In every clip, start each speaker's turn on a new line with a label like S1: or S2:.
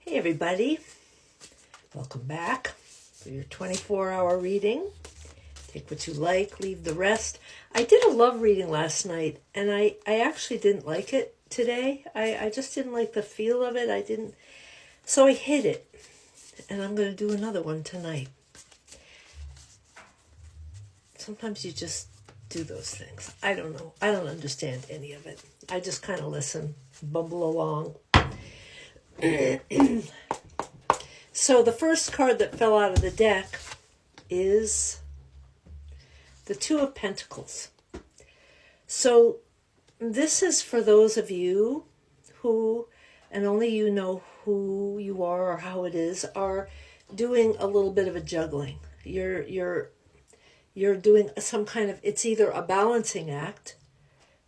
S1: Hey everybody, welcome back for your 24-hour reading. Take what you like, leave the rest. I did a love reading last night and I actually didn't like it today. I just didn't like the feel of it. So I hid it and I'm going to do another one tonight. Sometimes you just do those things. I don't know. I don't understand any of it. I just kind of listen, bumble along. So the first card that fell out of the deck is the Two of Pentacles. So this is for those of you who, and only you know who you are or how it is, are doing a little bit of a juggling. You're doing some kind of, it's either a balancing act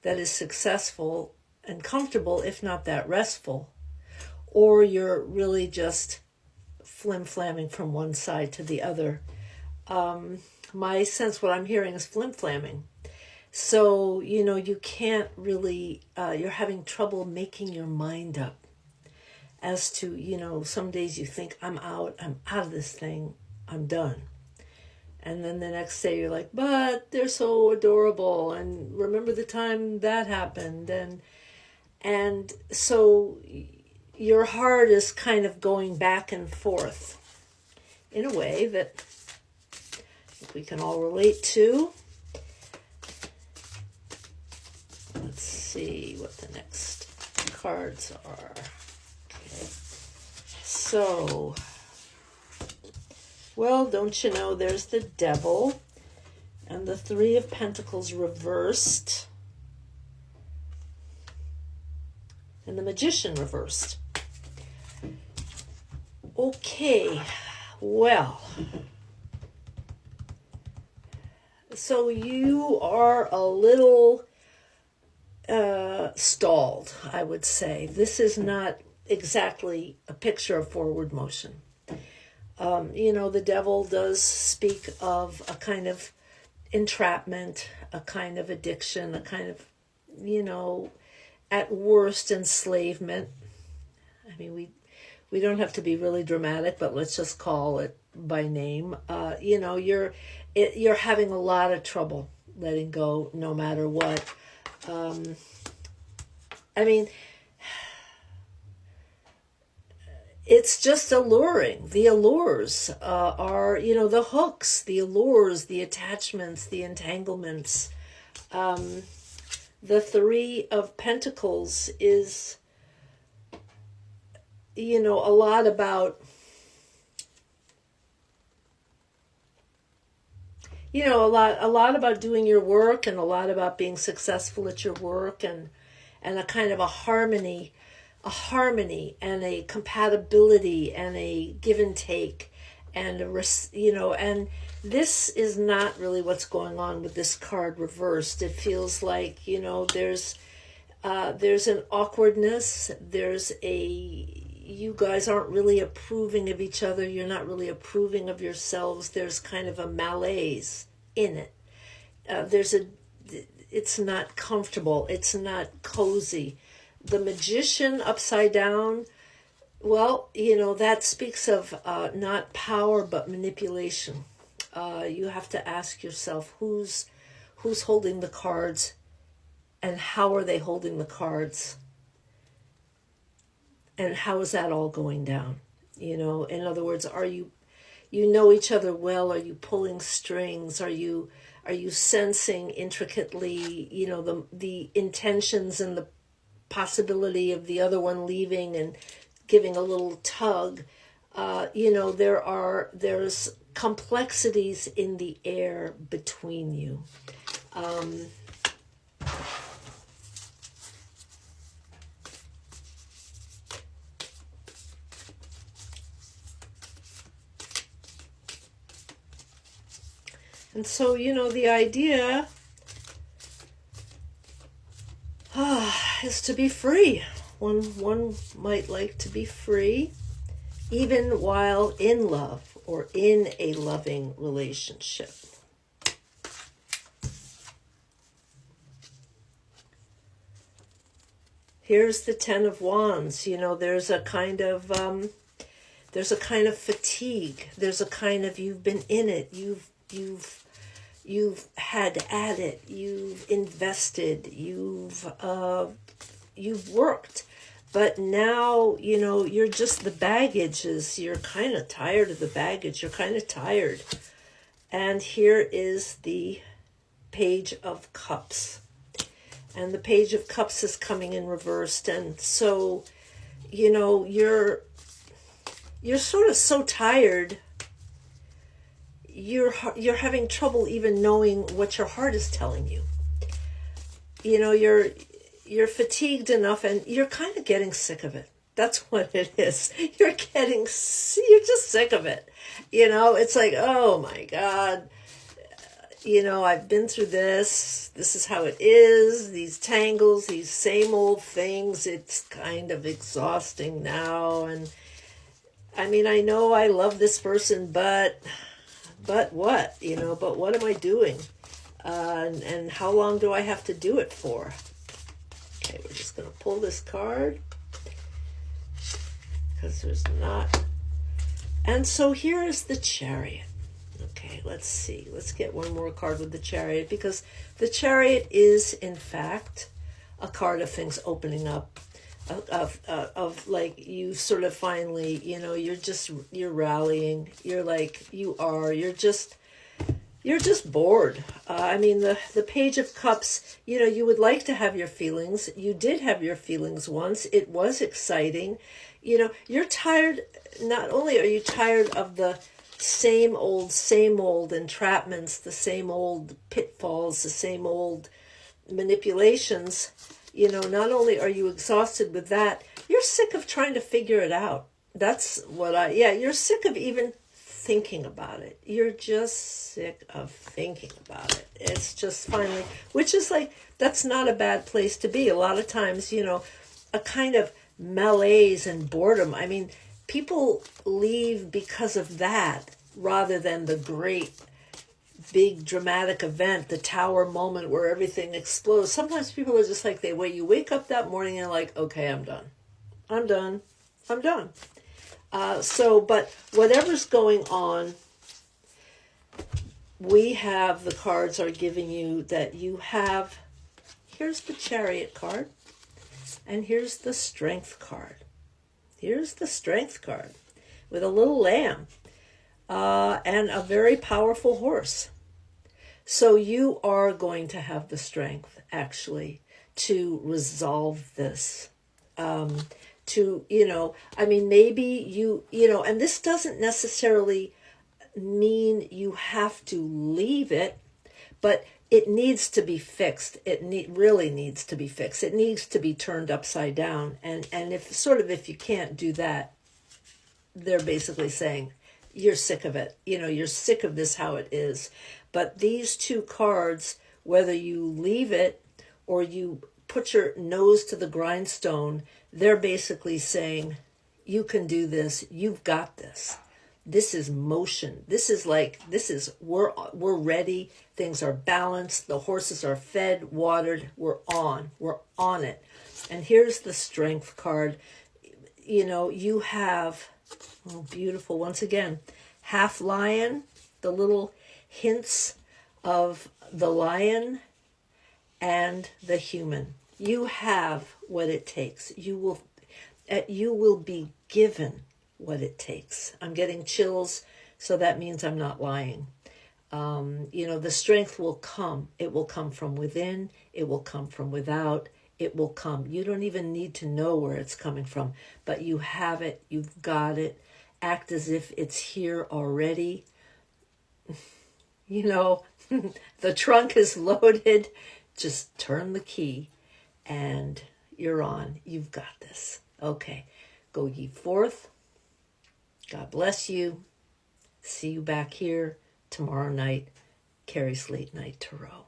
S1: that is successful and comfortable, if not that restful, or you're really just flim-flamming from one side to the other. My sense, what I'm hearing is flim-flamming. So, you can't really, you're having trouble making your mind up as to, some days you think, I'm out of this thing, I'm done. And then the next day you're like, but they're so adorable, and remember the time that happened. And so your heart is kind of going back and forth in a way that we can all relate to. Let's see what the next cards are. Okay. So, well, don't you know, there's the Devil and the Three of Pentacles reversed and the Magician reversed. Okay, well, so you are a little stalled, I would say. This is not exactly a picture of forward motion. The Devil does speak of a kind of entrapment, a kind of addiction, a kind of, at worst enslavement. I mean, we don't have to be really dramatic, but let's just call it by name. You're having a lot of trouble letting go no matter what. It's just alluring. The allures are, the hooks, the allures, the attachments, the entanglements. The Three of Pentacles is, a lot about, a lot about doing your work, and a lot about being successful at your work, and a kind of a harmony and a compatibility and a give and take and and this is not really what's going on with this card reversed. It feels like, there's an awkwardness. You guys aren't really approving of each other. You're not really approving of yourselves. There's kind of a malaise in it. It's not comfortable. It's not cozy. The Magician upside down, well, that speaks of not power but manipulation. You have to ask yourself who's holding the cards and how are they holding the cards, and how is that all going down? In other words, are you know each other well? Are you pulling strings? Are you sensing intricately, the intentions and the possibility of the other one leaving and giving a little tug? There's complexities in the air between you. And so, the idea is to be free. One might like to be free, even while in love or in a loving relationship. Here's the Ten of Wands. There's a kind of There's a kind of fatigue. There's a kind of, you've been in it. You've had at it. You've invested. You've worked. But now, you're just, the baggage is, you're kind of tired of the baggage. You're kind of tired. And here is the Page of Cups. And the Page of Cups is coming in reversed. And so, you're sort of so tired. You're having trouble even knowing what your heart is telling you. You're fatigued enough, and you're kind of getting sick of it. That's what it is. You're just sick of it. It's like, oh my God, I've been through this. This is how it is. These tangles, these same old things. It's kind of exhausting now. And I mean, I know I love this person, but what? But what am I doing? And how long do I have to do it for? Okay, we're just going to pull this card because there's not. And so here is the Chariot. Okay, let's see. Let's get one more card with the Chariot, because the Chariot is, in fact, a card of things opening up, of like you sort of finally, you're rallying. You're just bored. I mean, the Page of Cups, you would like to have your feelings. You did have your feelings once. It was exciting. You're tired. Not only are you tired of the same old entrapments, the same old pitfalls, the same old manipulations, not only are you exhausted with that, you're sick of trying to figure it out. That's what you're sick of even thinking about it. You're just sick of thinking about it. It's just finally, which is like, that's not a bad place to be. A lot of times, a kind of malaise and boredom. I mean, people leave because of that rather than the great big dramatic event, the tower moment where everything explodes. Sometimes people are just like, you wake up that morning and like, okay, I'm done. But whatever's going on, we have, the cards are giving you that you have, here's the Chariot card, and here's the Strength card. Here's the Strength card with a little lamb and a very powerful horse. So you are going to have the strength, actually, to resolve this. Maybe and this doesn't necessarily mean you have to leave it, but it needs to be fixed. It really needs to be fixed. It needs to be turned upside down. And if you can't do that, they're basically saying, you're sick of it. You're sick of this how it is. But these two cards, whether you leave it or you put your nose to the grindstone, they're basically saying, you can do this. You've got this. This is motion. We're ready. Things are balanced. The horses are fed, watered. We're on it. And here's the Strength card. You have, beautiful, once again, half lion, the little hints of the lion and the human. You have what it takes. You will be given what it takes. I'm getting chills, so that means I'm not lying. The strength will come. It will come from within. It will come from without. It will come. You don't even need to know where it's coming from, but you have it. You've got it. Act as if it's here already. The trunk is loaded. Just turn the key and you're on. You've got this. Okay. Go ye forth. God bless you. See you back here tomorrow night. Kerry's Late Night Tarot.